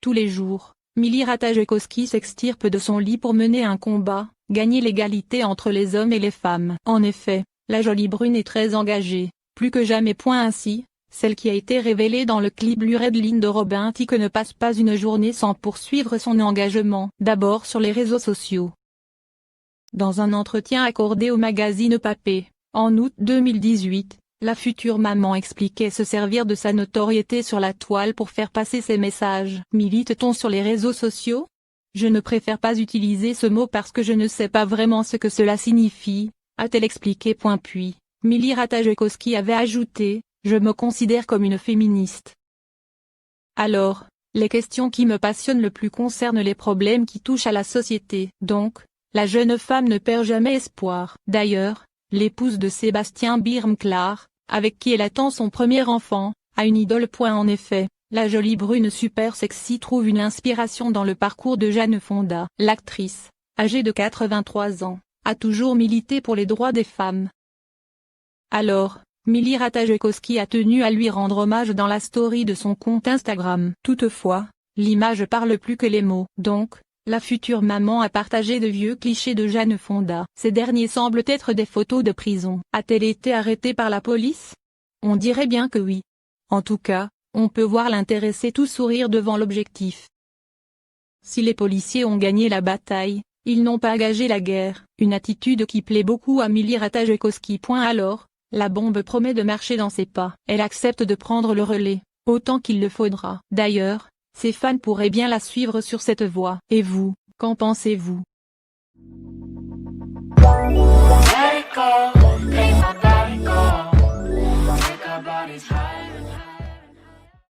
Tous les jours, Milly Ratajkowski s'extirpe de son lit pour mener un combat, gagner l'égalité entre les hommes et les femmes. En effet, la jolie brune est très engagée, plus que jamais. Ainsi, celle qui a été révélée dans le clip Blue Red Line de Robin Thicke ne passe pas une journée sans poursuivre son engagement. D'abord sur les réseaux sociaux. Dans un entretien accordé au magazine Papé, en août 2018, la future maman expliquait se servir de sa notoriété sur la toile pour faire passer ses messages. Milite-t-on sur les réseaux sociaux? Je ne préfère pas utiliser ce mot parce que je ne sais pas vraiment ce que cela signifie, a-t-elle expliqué. Puis, Milly Ratajkowski avait ajouté, je me considère comme une féministe. Alors, les questions qui me passionnent le plus concernent les problèmes qui touchent à la société. Donc, la jeune femme ne perd jamais espoir. D'ailleurs, l'épouse de Sébastien Birmklar, avec qui elle attend son premier enfant, a une idole. En effet, la jolie brune super sexy trouve une inspiration dans le parcours de Jane Fonda. L'actrice, âgée de 83 ans, a toujours milité pour les droits des femmes. Alors, Milly Ratajkowski a tenu à lui rendre hommage dans la story de son compte Instagram. Toutefois, l'image parle plus que les mots. Donc, la future maman a partagé de vieux clichés de Jane Fonda. Ces derniers semblent être des photos de prison. A-t-elle été arrêtée par la police? On dirait bien que oui. En tout cas, on peut voir l'intéressé tout sourire devant l'objectif. Si les policiers ont gagné la bataille, ils n'ont pas gagé la guerre. Une attitude qui plaît beaucoup à Milly Ratajkowski. Alors, la bombe promet de marcher dans ses pas. Elle accepte de prendre le relais, autant qu'il le faudra. D'ailleurs, ses fans pourraient bien la suivre sur cette voie. Et vous, qu'en pensez-vous? Let it go, make my body go. Make our bodies higher.